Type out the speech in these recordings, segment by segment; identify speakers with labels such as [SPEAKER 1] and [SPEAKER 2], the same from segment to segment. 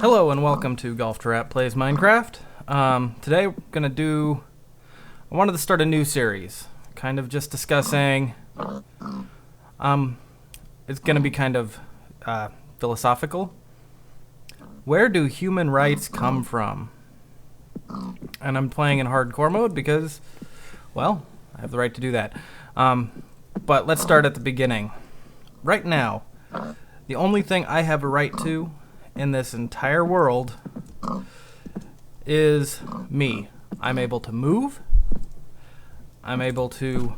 [SPEAKER 1] Hello and welcome to Golf Trap Plays Minecraft. Today I wanted to start a new series, kind of just discussing, it's gonna be kind of philosophical. Where do human rights come from? And I'm playing in hardcore mode because, well, I have the right to do that. But let's start at the beginning. Right now, the only thing I have a right to in this entire world is me. I'm able to move. I'm able to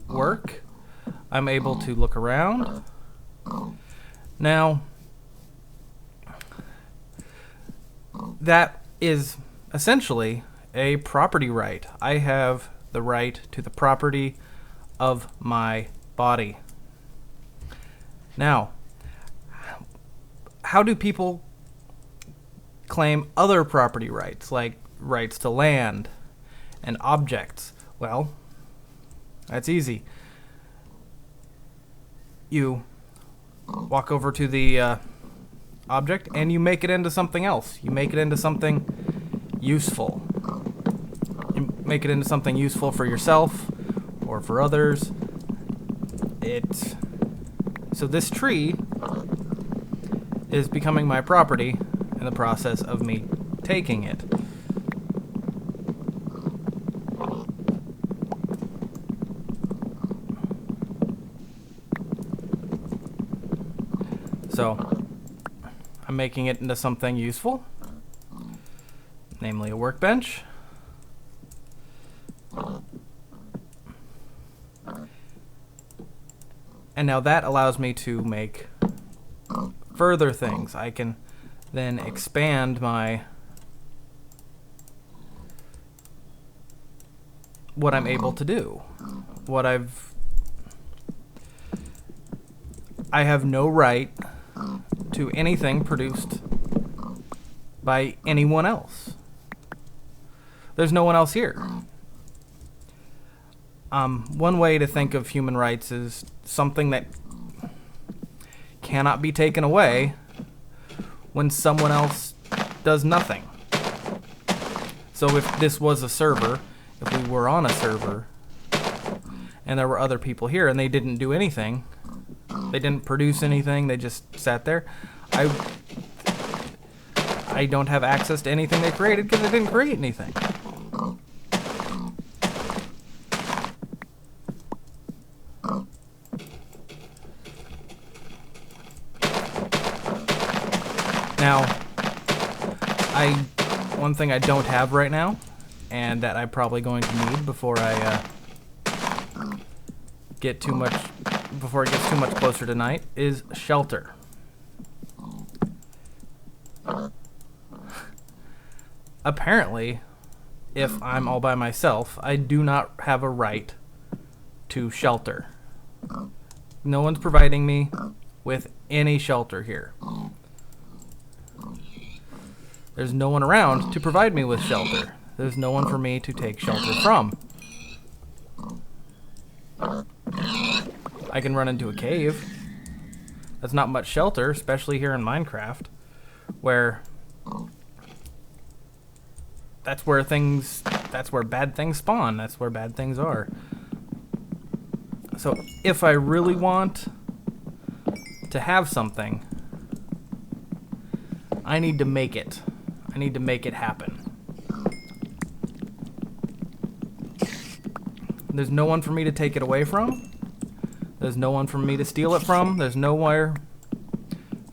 [SPEAKER 1] work. I'm able to look around. Now, that is essentially a property right. I have the right to the property of my body. Now, how do people claim other property rights, like rights to land and objects? Well, that's easy. You walk over to the object and you make it into something else. You make it into something useful. You make it into something useful for yourself or for others. So this tree is becoming my property in the process of me taking it. So, I'm making it into something useful, namely a workbench. And now that allows me to make further things. I can then expand what I'm able to do. I have no right to anything produced by anyone else. There's no one else here. One way to think of human rights is something that cannot be taken away when someone else does nothing. So if this was a server, if we were on a server, and there were other people here and they didn't do anything, they didn't produce anything, they just sat there, I don't have access to anything they created because they didn't create anything. Now, one thing I don't have right now, and that I'm probably going to need before I before it gets too much closer to night, is shelter. Apparently, if I'm all by myself, I do not have a right to shelter. No one's providing me with any shelter here. There's no one around to provide me with shelter. There's no one for me to take shelter from. I can run into a cave. That's not much shelter, especially here in Minecraft, where that's where bad things spawn. That's where bad things are. So if I really want to have something, I need to make it. I need to make it happen. There's no one for me to take it away from. There's no one for me to steal it from. There's nowhere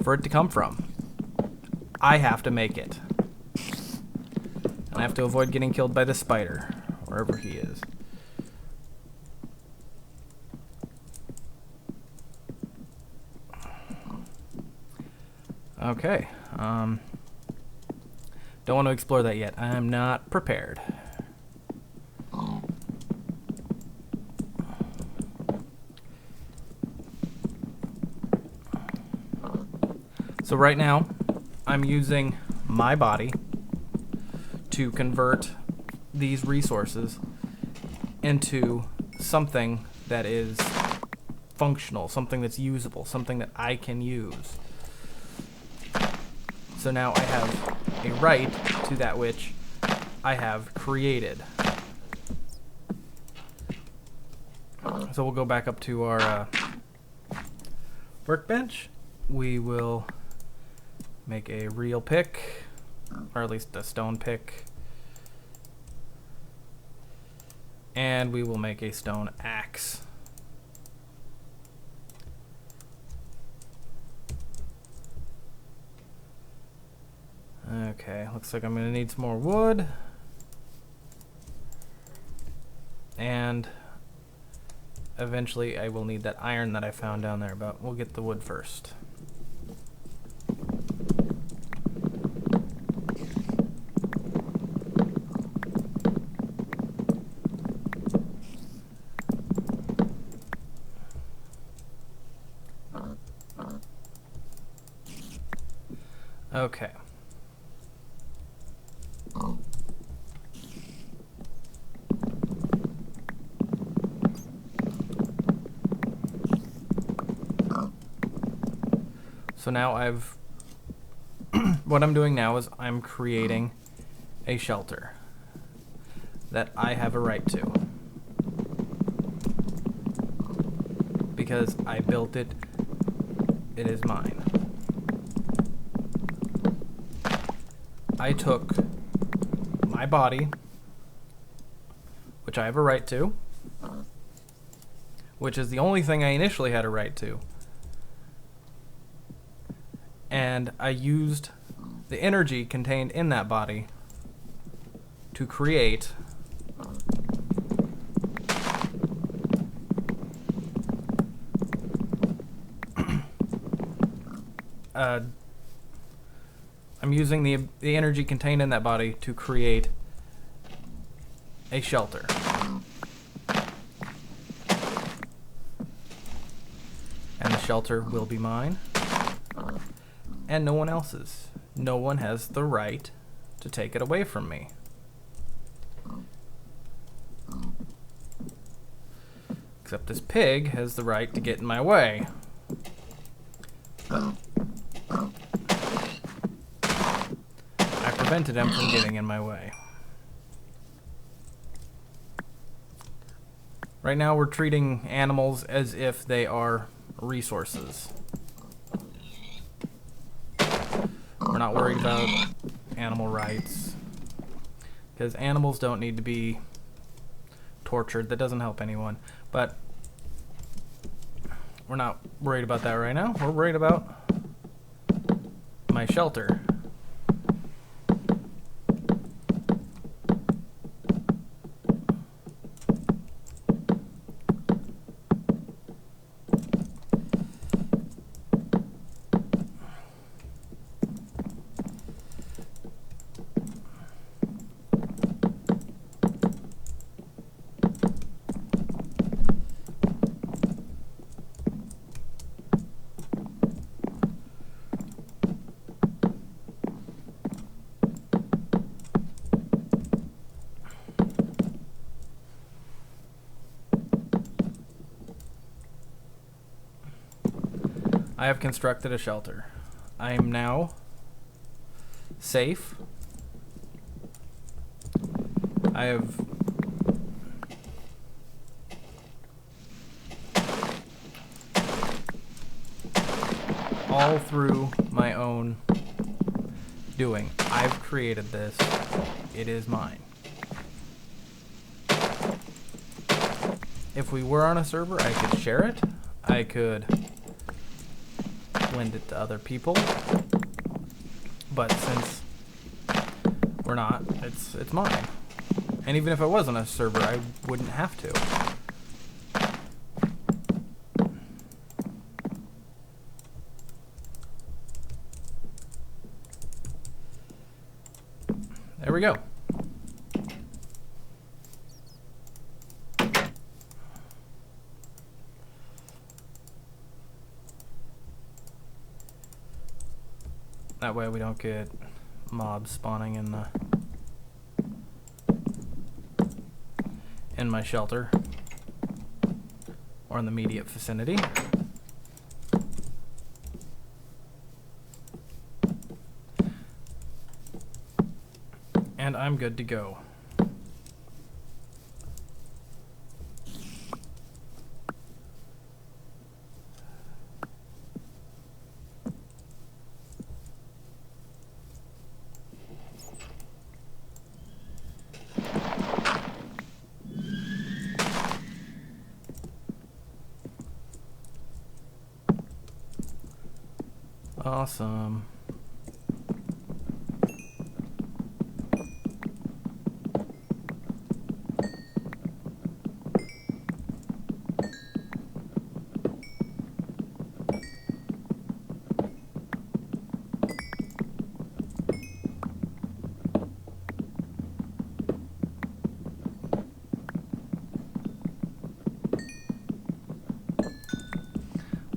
[SPEAKER 1] for it to come from. I have to make it. And I have to avoid getting killed by the spider, wherever he is. Okay. Don't want to explore that yet. I'm not prepared. So right now, I'm using my body to convert these resources into something that is functional, something that's usable, something that I can use. So now I have a right to that which I have created. So we'll go back up to our workbench. We will make a real pick, or at least a stone pick. And we will make a stone axe. Okay, looks like I'm gonna need some more wood. And eventually I will need that iron that I found down there, but we'll get the wood first. Okay. So now I've what I'm doing now is I'm creating a shelter that I have a right to, because I built it. It is mine. I took my body, which I have a right to, which is the only thing I initially had a right to, and I used the energy contained in that body to create I'm using the energy contained in that body to create a shelter. And the shelter will be mine, and no one else's. No one has the right to take it away from me. Except this pig has the right to get in my way. But I prevented him from getting in my way. Right now we're treating animals as if they are resources. We're not worried about animal rights, because animals don't need to be tortured. That doesn't help anyone. But we're not worried about that right now. We're worried about my shelter. I have constructed a shelter. I am now safe. I have all through my own doing. I've created this. It is mine. If we were on a server, I could share it. I could lend it to other people, but since we're not, it's mine. And even if I was on a server, I wouldn't have to. There we go. That way we don't get mobs spawning in my shelter or in the immediate vicinity. And I'm good to go. Awesome.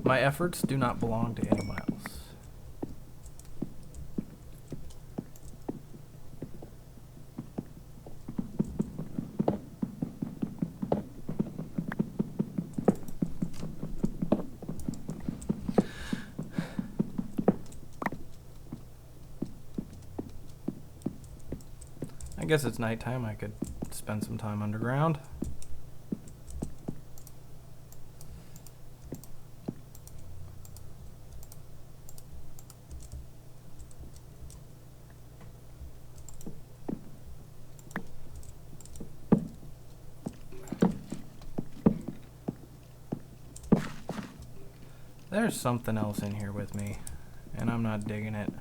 [SPEAKER 1] My efforts do not belong to anyone else. I guess it's nighttime. I could spend some time underground. There's something else in here with me, and I'm not digging it.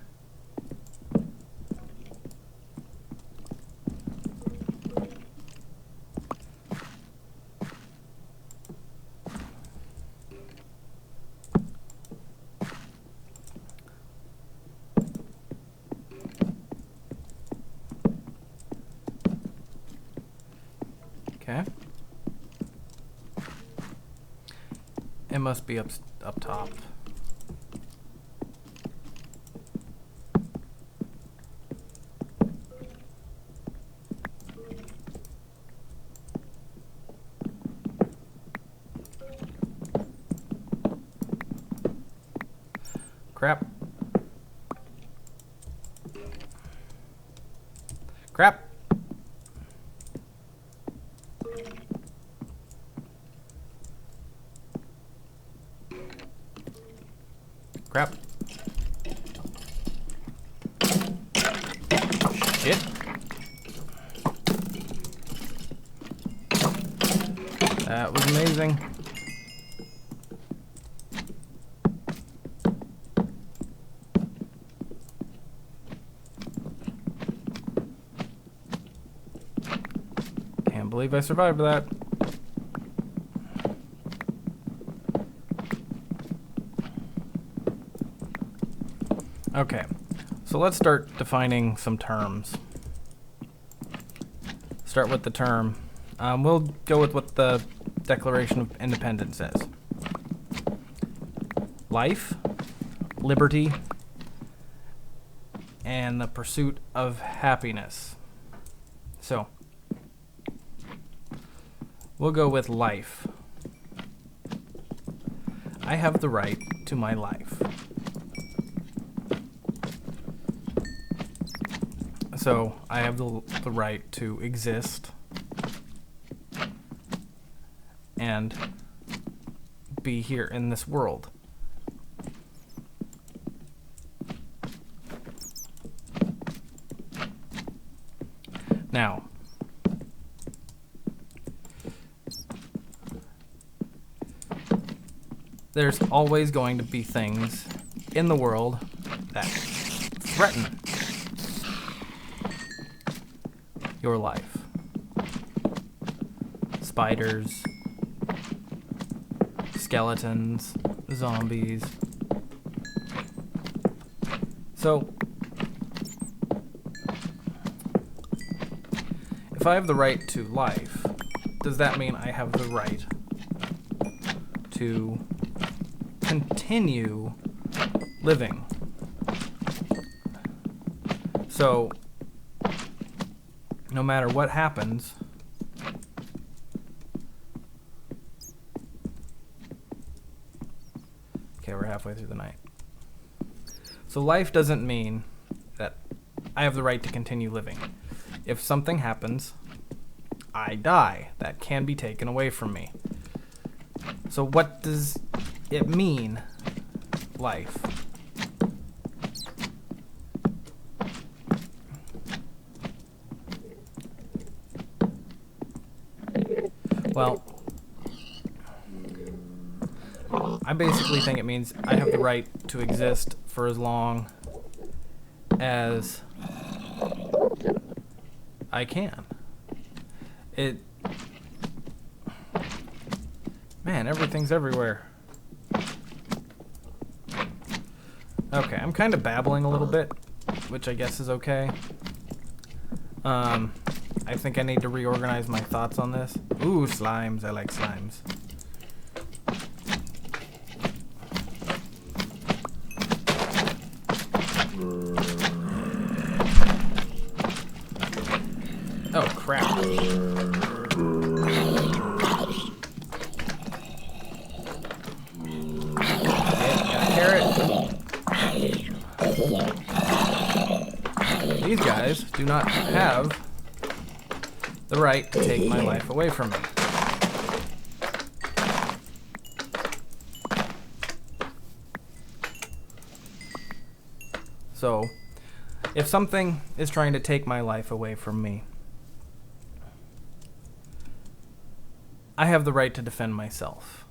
[SPEAKER 1] Okay. It must be up top. Crap. Crap. Crap. Shit. That was amazing. Can't believe I survived that. Okay, so let's start defining some terms. Start with the term. We'll go with what the Declaration of Independence says. Life, liberty, and the pursuit of happiness. So, we'll go with life. I have the right to my life. So I have the right to exist and be here in this world. Now, there's always going to be things in the world that threaten your life. Spiders, skeletons, zombies. So, if I have the right to life, does that mean I have the right to continue living? So, no matter what happens, okay, we're halfway through the night. So life doesn't mean that I have the right to continue living. If something happens, I die. That can be taken away from me. So what does it mean, life? Well, I basically think it means I have the right to exist for as long as I can. Man, everything's everywhere. Okay, I'm kind of babbling a little bit, which I guess is okay. I think I need to reorganize my thoughts on this. Ooh, slimes. I like slimes. Oh, crap. These guys do not have the right to take my life away from me. So, if something is trying to take my life away from me, I have the right to defend myself.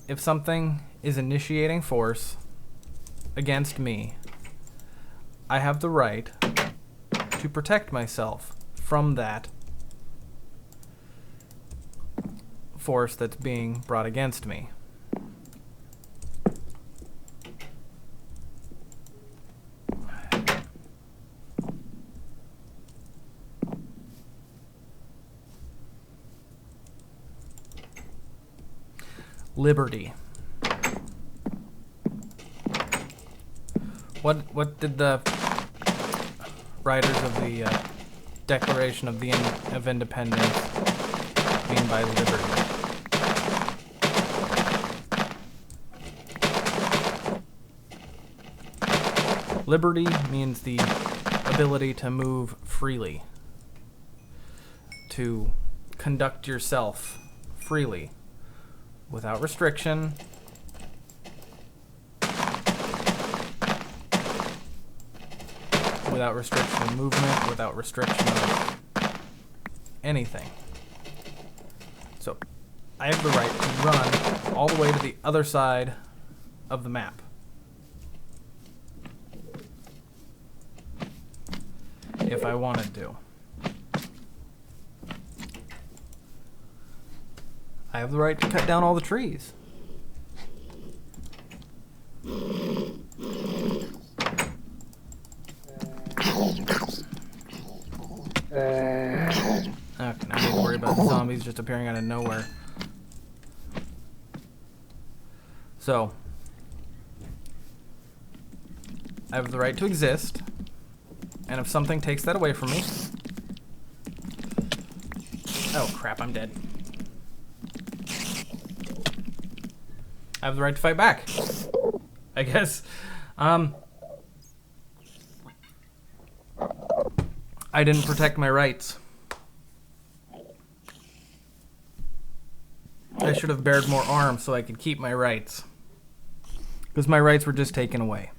[SPEAKER 1] If something is initiating force against me, I have the right to protect myself from that force that's being brought against me. Liberty. What did the writers of the Declaration of Independence mean by liberty? Liberty means the ability to move freely, to conduct yourself freely, without restriction, without restriction of movement, without restriction of anything. So, I have the right to run all the way to the other side of the map. If I wanted to. I have the right to cut down all the trees. Okay, now I need to worry about the zombies just appearing out of nowhere. So, I have the right to exist, and if something takes that away from me... Oh crap, I'm dead. I have the right to fight back, I guess. I didn't protect my rights. I should have bared more arms so I could keep my rights. Because my rights were just taken away.